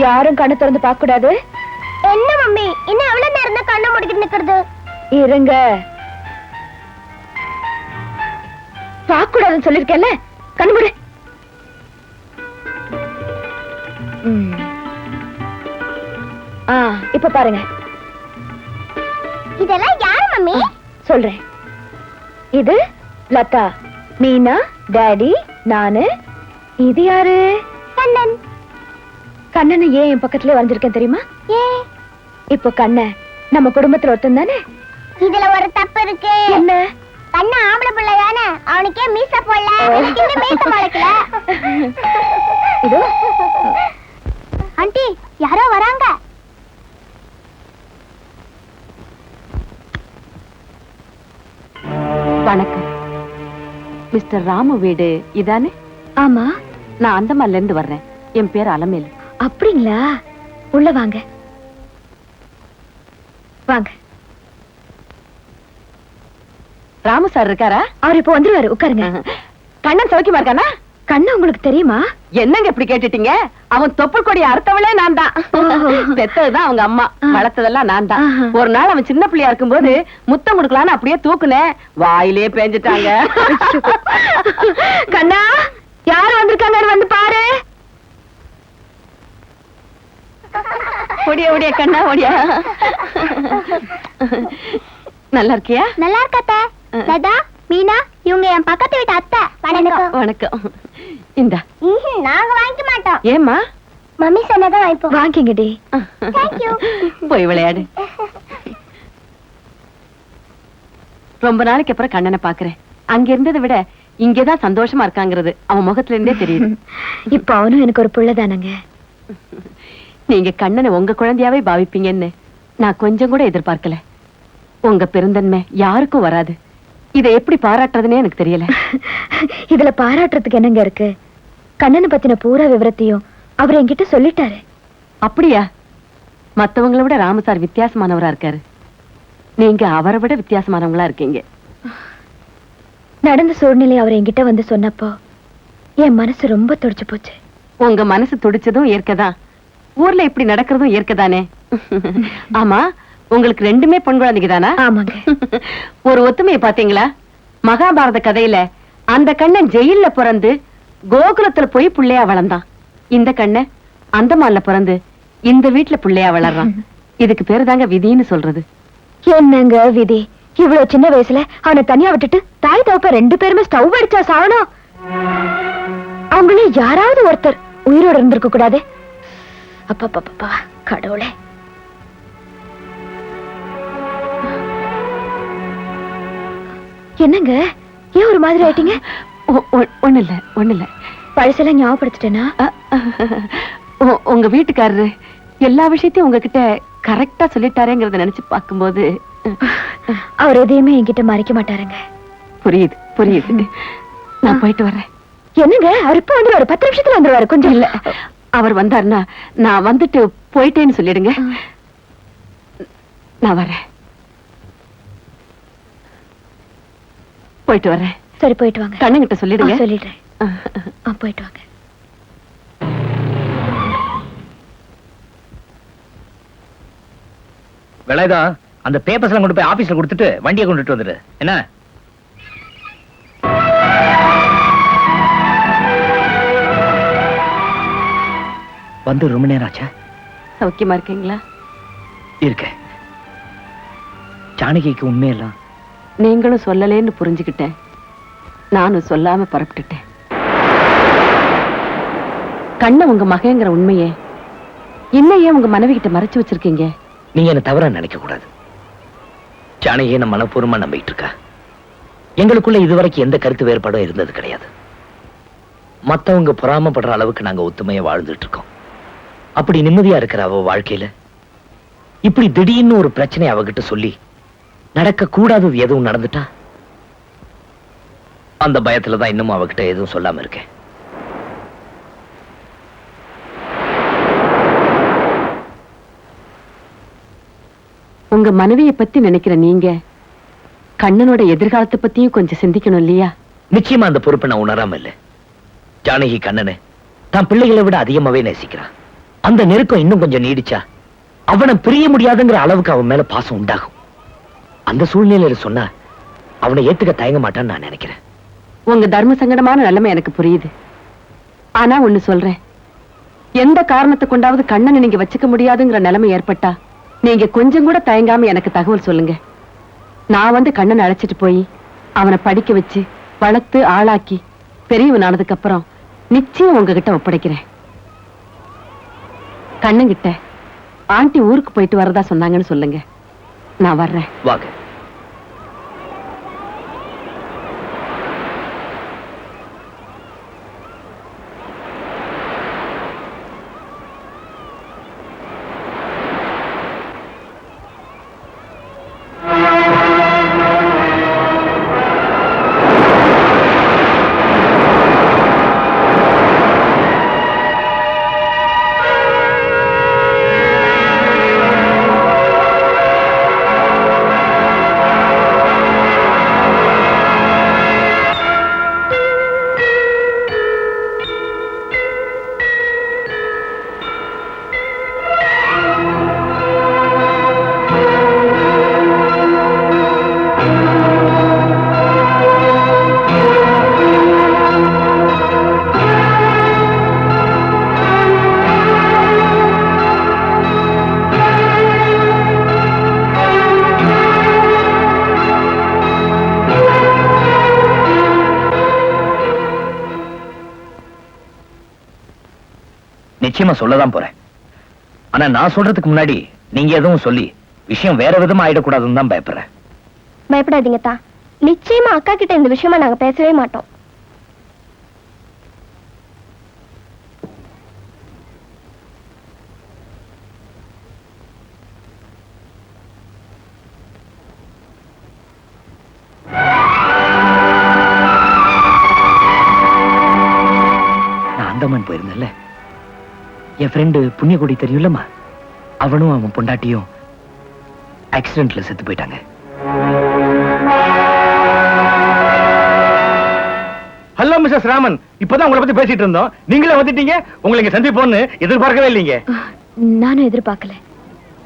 யாரும் கண்ணு திறந்து பார்க்க கூடாது. என்ன மம்மி, இன்னும் எவ்வளவு நேரம் தான் கண்ணை மூடிக்கிட்டு நிக்கிறது? இருங்க, பார்க்க கூடாதுன்னு சொல்லிருக்கேன்ல, கண்ணு மூடு. இப்ப பாருங்க. இதெல்லாம் யாரு மம்மி? சொல்றேன். இது லதா, மீனா, டாடி, நானு. இது யாரு? கண்ணன். கண்ணனை ஏன் என் பக்கத்துல வந்திருக்கேன் தெரியுமா? ஏன்? இப்போ கண்ணன் நம்ம குடும்பத்துல ஒருத்தன் தானே. இதுல ஒரு தப்பு இருக்கு. என்ன? கண்ணன் ஆம்பளை பிள்ளை தானே, அவனுக்கே மீச போடல, எனக்கு இந்த மீச முளைக்கல. இதோ ஆண்டி, யாரோ வராங்க. வணக்கம். மிஸ்டர் ராமு வீடு இதானே? ஆமா, நான் அந்தமான்ல இருந்து வர்றேன். என் பேர் அலமேல். அப்படிங்களா? உள்ள வாங்க வாங்க. ராமு சார் இருக்காரா? அவர் இப்ப வந்துருவாரு, உட்காருங்க. கண்ணன் சௌக்கியமா இருக்கானா? கண்ணன் உங்களுக்கு தெரியுமா? என்னங்க இப்படி கேட்டுட்டீங்க? அவன் தொப்புள் கொடி அறுத்தவளே நான் தான். பெத்ததுதான் அவங்க அம்மா, வளர்த்ததெல்லாம் நான் தான். ஒரு நாள் அவன் சின்ன பிள்ளையா இருக்கும்போது முத்தம் கொடுக்கலான்னு அப்படியே தூக்குனேன், வாயிலே பேஞ்சிட்டாங்க. கண்ணா, யார் வந்திருக்காங்க வந்து பாரு. ஓடியா ஓடியா கண்ணா ஓடியா. நல்லா இருக்கியா? நல்லா இருக்காத்த. லதா, மீனா, இவங்க என் பக்கத்து வீட்டு அத்தை. வணக்கம். வணக்கம். இந்தா. நாங்க வாங்கிக்க மாட்டோம். ஏம்மா? மம்மி சொன்னதான் வாங்கிப்போம். வாங்கிங்கடி. Thank you. போய் விளையாடு. ரொம்ப நாளைக்கு அப்புறம் கண்ணனை பாக்குறேன். அங்க இருந்ததை விட இங்கதான் சந்தோஷமா இருக்காங்கிறது அவன் முகத்துல இருந்தே தெரியுது. இப்ப அவனும் எனக்கு ஒரு பிள்ளைதானங்க. நீங்க கண்ணனை உங்க குழந்தையாவே பாவிப்பீங்கன்னு நான் கொஞ்சம் கூட எதிர்பார்க்கல. உங்க பெருந்தன்மை யாருக்கும் வராது. இதை எப்படி பாராட்டுறதுன்னே எனக்கு தெரியல. இதுல பாராட்டுறதுக்கு என்னங்க இருக்கு? கண்ணனை பத்தின பூரா விவரத்தையும் அவர் என்கிட்ட சொல்லிட்டாரு. அப்படியா? மத்தவங்களை விட ராமு சார் வித்தியாசமானவரா இருக்காரு. நீங்க அவரை விட வித்தியாசமானவங்களா இருக்கீங்க. நடந்த சூழ்நிலை அவர் என்கிட்ட வந்து சொன்னப்போ என் மனசு ரொம்ப துடிச்சு போச்சு. உங்க மனசு துடிச்சதும் இயற்கைதான். ஊர்ல இப்படி நடக்கிறதும் இயற்கைதானே. ஆமா, உங்களுக்கு ரெண்டுமே பெண் குழந்தைங்க தானா? ஆமாங்க. ஒரு ஒத்துமையை பாத்தீங்களா? மகாபாரத கதையில அந்த கண்ணன் ஜெயில்ல பிறந்து கோகுலத்துல போய் புள்ளையா வளர்ந்தான். இந்த கண்ணன் அந்தமான்ல பிறந்து இந்த வீட்டுல புள்ளையா வளர்றான். இதுக்கு பேரு தாங்க விதின்னு சொல்றது. என்னங்க விதி? இவ்வளவு சின்ன வயசுல அவனை தனியா விட்டுட்டு தாய் தவப்ப ரெண்டு பேருமே ஸ்டவ் அடிச்சா சாவணும். அவங்களே யாராவது ஒருத்தர் உயிரோட இருந்திருக்க கூடாது. அப்பா கடவுளே. என்னங்க ஏன் ஒரு மாதிரி ஆயிட்டீங்க? ஒண்ணு இல்ல. பழசெல்லாம் ஞாபகப்படுத்திட்டேனா? உங்க வீட்டுக்காரரு எல்லா விஷயத்தையும் உங்ககிட்ட கரெக்டா சொல்லிட்டாரேங்கிறத நினைச்சு பார்க்கும்போது அவர் எதையுமே என்கிட்ட மறைக்க மாட்டாருங்க. புரியுது. நான் போயிட்டு வர்றேன். என்னங்க அவர் இப்ப வந்துருவாரு, 10 நிமிஷத்துல வந்துருவாரு. கொஞ்சம் இல்ல, அவர் வந்தாருன்னா நான் வந்துட்டு போயிட்டேன்னு சொல்லிடுங்க. நான் வரேன். போயிட்டு வரேன். சரி, போயிட்டு வாங்க. கண்ணங்கிட்ட சொல்லிடுங்க. சொல்லிடுறேன். போயிட்டு வாங்க. விளையாதான் அந்த பேப்பர்ஸ் எல்லாம் கொண்டு போய் ஆபீஸ்ல கொடுத்துட்டு வண்டியை கொண்டுட்டு வந்துடு. என்ன? வந்து ரொம்ப நேரம் ஆச்சா? சௌக்கியமா இருக்கீங்களா? இருக்கேன். ஜானகிக்கு உண்மையெல்லாம் நீங்களும் சொல்லலேன்னு புரிஞ்சுக்கிட்டேன். நானும் சொல்லாம பரப்பிட்டுட்டேன். கண்ணன் உங்க மகங்கிற உண்மையே இன்னையே உங்க மனைவி கிட்ட மறைச்சு வச்சிருக்கீங்க. நீங்க என்ன தவறா நினைக்க கூடாது. ஜானகியை நம்ம மனப்பூர்வமா நம்பிட்டு இருக்கா. எங்களுக்குள்ள இதுவரைக்கும் எந்த கருத்து வேறுபாடும் இருந்தது கிடையாது. மத்தவங்க பொறாமப்படுற அளவுக்கு நாங்க ஒத்துமையா வாழ்ந்துட்டு இருக்கோம். அப்படி நிம்மதியா இருக்கிற அவ வாழ்க்கையில இப்படி திடீர்னு ஒரு பிரச்சனை அவகிட்ட சொல்லி நடக்க கூடாதது எதுவும் நடந்துட்டா அந்த பயத்துலதான் இன்னும் அவகிட்ட எதுவும் சொல்லாம இருக்கேன். உங்க மனைவியை பத்தி நினைக்கிற நீங்க கண்ணனோட எதிர்காலத்தை பத்தியும் கொஞ்சம் சிந்திக்கணும் இல்லையா? நிச்சயமா அந்த பொறுப்பை நான் உணராம இல்ல. ஜானகி கண்ணனை தான் பிள்ளைகளை விட அதிகமாவே நேசிக்கிறான். அந்த நெருக்கம் இன்னும் கொஞ்சம் நீடிச்சா அவனை பிரிய முடியாதுங்கிற அளவுக்கு அவன் மேல பாசம் உண்டாகும். அந்த சூழ்நிலையில சொன்னா அவனை ஏத்துக்க தயங்க மாட்டான்னு நான் நினைக்கிறேன். உங்க தர்ம சங்கடமான நிலைமை எனக்கு புரியுது. ஆனா ஒண்ணு சொல்றேன், எந்த காரணத்தை கொண்டாவது கண்ணனை நீங்க வச்சுக்க முடியாதுங்கிற நிலைமை ஏற்பட்டா நீங்க கொஞ்சம் கூட தயங்காம எனக்கு தகவல் சொல்லுங்க. நான் வந்து கண்ணனை அழைச்சிட்டு போய் அவனை படிக்க வச்சு வளர்த்து ஆளாக்கி பெரியவனானதுக்கு அப்புறம் நிச்சயம் உங்ககிட்ட ஒப்படைக்கிறேன். கண்ணங்கிட்ட ஆண்டி ஊருக்கு போயிட்டு வரதா சொன்னாங்கன்னு சொல்லுங்க. நான் வர்றேன். வாங்க. நிச்சயமா சொல்லதான் போறேன். ஆனா நான் சொல்றதுக்கு முன்னாடி நீங்க எதுவும் சொல்லி விஷயம் வேற விதமா ஆயிடக்கூடாதுன்னு தான் பயப்படுறேன். பயப்படாதீங்க தா, நிச்சயமா அக்கா கிட்ட இந்த விஷயமா நாங்க பேசவே மாட்டோம். நான் அந்தமான் போயிருந்தேன்ல, என் ஃப்ரெண்டு புண்ணியகுடி தெரியும்லம்மா, அவனும் அவன் பொண்டாட்டியும் ஆக்சிடென்ட்ல செத்து போயிட்டாங்க. ஹலோ மிஸ்ஸஸ் ராமன், இப்பதான் உங்களை பத்தி பேசிட்டு இருந்தோம். நீங்களே வந்துட்டீங்க. உங்களை இங்க சந்திப்போன்னு எதிர்பார்க்கவே இல்லைங்க. நானும் எதிர்பார்க்கல,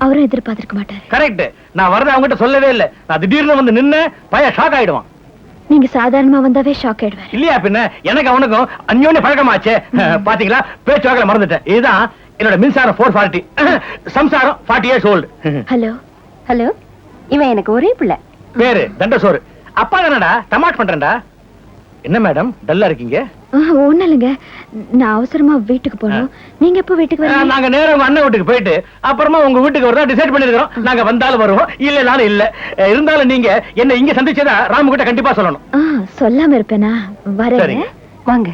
அவரும் எதிர்பார்த்திருக்க மாட்டாரு. கரெக்ட். நான் வரத அவங்ககிட்ட சொல்லவே இல்லை. நான் திடீர்னு வந்து நின்னு பையன் ஷாக் ஆயிடுவான். நீங்க சாதாரணமா வந்தாவே ஷாக் ஆயிடுவாரு. இல்லையா பின்ன, எனக்கு அவனுக்கும் அந்யோன்ய பழக்கமாச்சே. பாத்தீங்களா, பேச்சு வாக்கல மறந்துட்டேன். இதுதான் என்னோட மின்சாரம் 440, சம்சாரம் 40 years old. ஹலோ ஹலோ, இவன் எனக்கு ஒரே பிள்ளை. பேரு தண்டசோறு. அப்பா தானடா, தமாஷ் பண்றேன்டா. என்ன மேடம் டல்லா இருக்கீங்க? ஒண்ணு இல்லைங்க, நான் அவசரமா வீட்டுக்கு போகணும். நீங்க எப்போ வீட்டுக்கு வரீங்க? நாங்க நேரா உங்க அண்ணன் வீட்டுக்கு போயிட்டு அப்புறமா உங்க வீட்டுக்கு வரதா டிசைட் பண்ணிருக்கோம். நாங்க வந்தாலும் வருவோம், இல்லனாலும் இல்ல. இருந்தாலும் நீங்க என்ன இங்க சந்திச்சதா ராமு கிட்ட கண்டிப்பா சொல்லணும். சொல்லாம இருப்பேனா? வரேன். வாங்க.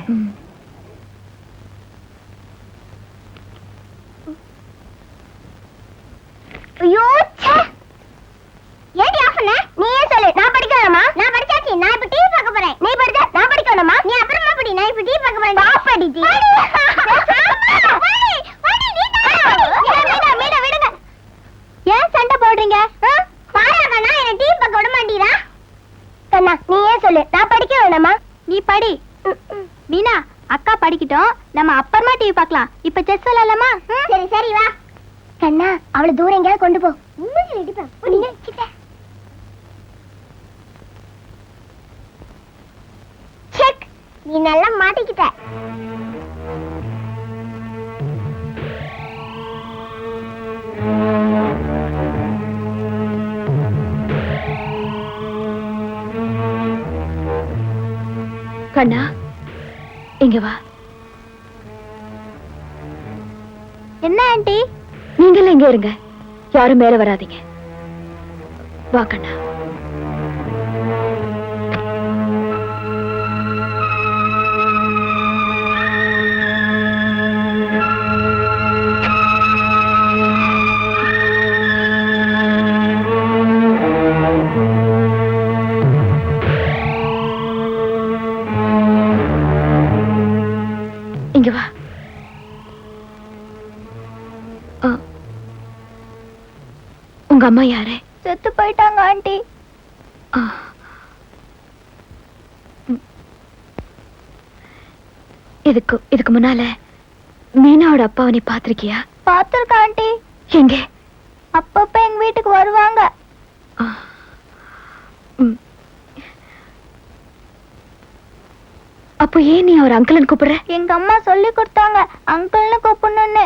ஐயோ, ஏடி ஆஃப் பண்ண? நீயே சொல்லு. நான் படிக்கணுமா? நான் படிச்சாச்சு. நான் இப்ப டிவி பார்க்க போறேன். நீ படிச்சா நான் படிக்கணுமா? நீ அப்புறமா படி. நான் இப்ப டிவி பார்க்க போறேன். பாப்பா டிவி. ஏன் சண்டை போடுறீங்க? பாரா கண்ணா, என்ன டிவி பார்க்க விட மாட்டீரா? கண்ணா, நீயே சொல்லு. நான் படிக்க வேணாமா? நீ படி. மீனா, அக்கா படிக்கட்டும், நம்ம அப்புறமா டிவி பார்க்கலாம். இப்ப செஸ் விளையாடலாமா? சரி சரி வா. கண்ணா, அவளை தூரம் எங்கேயாவது கொண்டு போ. செக், நீ நல்லா மாட்டிக்கிட்ட. கண்ணா, இங்க வா. என்ன ஆண்டி? நீங்களும் இங்க இருங்க, யாரும் மேல வராதீங்க. வா கண்ணா. இங்க வா. உங்க அம்மா யாரு? செத்து போயிட்டாங்க ஆண்டி. இதுக்கு முன்னால மீனாவோட அப்பாவை நீ பாத்திருக்கியா? பாத்திருக்கேன் ஆண்டி. எங்க? அப்பப்ப எங்க வீட்டுக்கு வருவாங்க. ஆ. ம். அப்போ ஏன் நீ அவர் அங்கிள்னு கூப்பிடுற? எங்க அம்மா சொல்லி கொடுத்தாங்க அங்கிள்னு கூப்பிடணும்னு.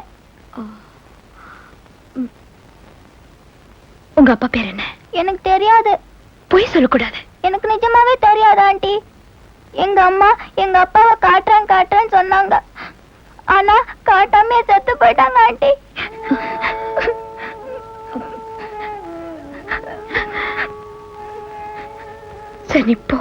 உங்க அப்பா பேர் என்ன? எனக்கு தெரியாது. பொய் சொல்லக்கூடாது. எனக்கு நிஜமாவே தெரியாது ஆண்டி. எங்க அம்மா எங்க அப்பாவை காட்டுறேன்னு சொன்னாங்க. ஆனா காட்டாமே செத்து போயிட்டாங்க ஆண்டி. சரி நீ போ.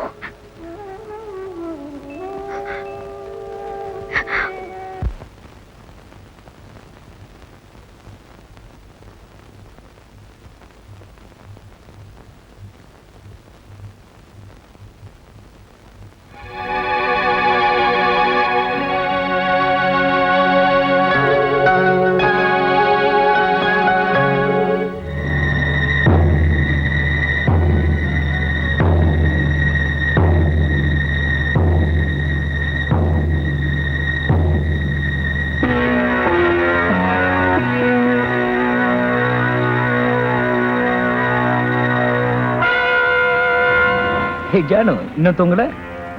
ஜானு இன்னும் தூங்கல?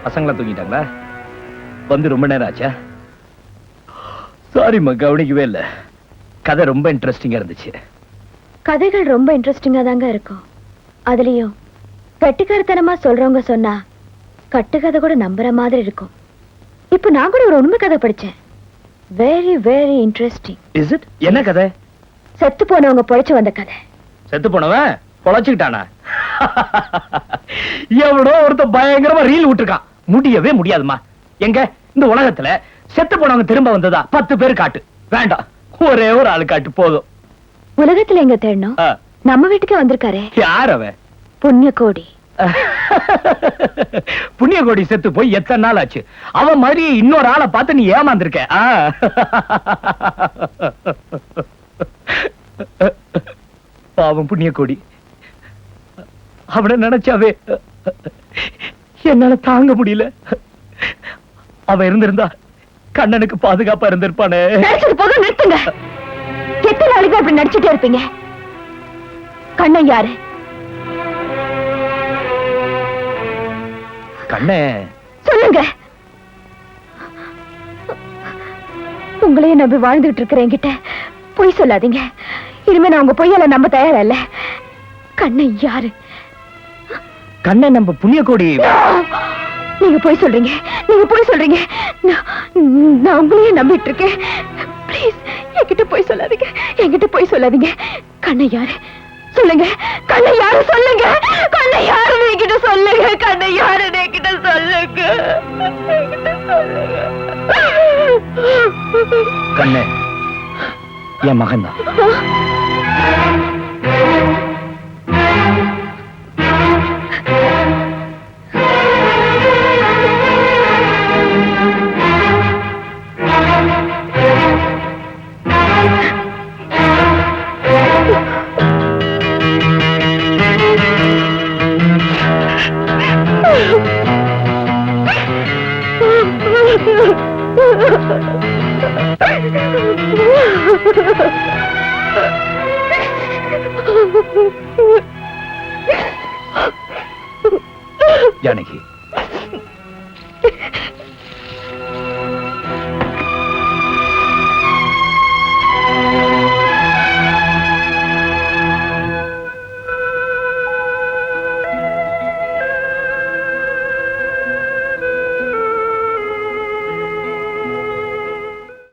பசங்களா தூங்கிட்டாங்களா? வந்து ரொம்ப நேரம் ஆச்சா? சாரிம்மா, கவனிக்கவே இல்ல. கதை ரொம்ப இன்ட்ரெஸ்டிங்கா இருந்துச்சு. கதைகள் ரொம்ப இன்ட்ரெஸ்டிங்கா தாங்க இருக்கும். அதுலயும் கட்டுக்கருத்தனமா சொல்றவங்க சொன்னா கட்டுக்கதை கூட நம்புற மாதிரி இருக்கும். இப்ப நான் கூட ஒரு உண்மை கதை படிச்சேன். Very very interesting. Is it? என்ன கதை? செத்து போனவங்க பொழைச்சு வந்த கதை. செத்து போனவன் பொழைச்சுக்கிட்டானா? எவ்வளோ ஒருத்த பயங்கரமா ரீல் விட்டுருக்கான். முடியவே முடியாதுமா. எங்க இந்த உலகத்துல செத்து போனவங்க திரும்ப வந்ததா 10 பேர் காட்டு. வேண்டாம், ஒரே ஒரு ஆளு காட்டு போதும். உலகத்துல எங்க தேடணும்? நம்ம வீட்டுக்கே வந்திருக்காரே. யார் அவன்? புண்ணிய கோடி. புண்ணிய கோடி செத்து போய் எத்தனை நாள் ஆச்சு? அவன் மாதிரி இன்னொரு ஆளை பார்த்து நீ ஏமாந்திருக்க. பாவம் புண்ணிய கோடி. அவனை நினைச்சாவே என்னால தாங்க முடியல. அவன் இருந்திருந்தா கண்ணனுக்கு பாதுகாப்பா இருந்திருப்பானே. நடிச்சது போதும், நிறுத்துங்க. எத்தனை நாளைக்கு அப்படி நடிச்சுட்டே இருப்பீங்க? கண்ணன் யாரு? கண்ணே சொல்லுங்க. உங்களையே நம்பி வாழ்ந்துட்டு இருக்கிறேன் என்கிட்ட பொய் சொல்லாதீங்க. இனிமே நான் உங்க பொய்யால நம்ப தயாரா இல்ல. கண்ணன் யாரு? கண்ணன் நம்ம புண்ணிய கோடி. நீங்க பொய் சொல்றீங்க, நீங்க பொய் சொல்றீங்க. நான் உங்களையே நம்பிட்டு இருக்கேன். ப்ளீஸ் என்கிட்ட பொய் சொல்லாதீங்க, என்கிட்ட பொய் சொல்லாதீங்க. கண்ணன் யாரு சொல்லுங்க. கண்ணன் யாரு சொல்லுங்க. கண்ணன் யாரு என்கிட்ட சொல்லுங்க. கண்ணன் யாரு என்கிட்ட சொல்லுங்க. கண்ணே என் மகன் தான். ஜானகி,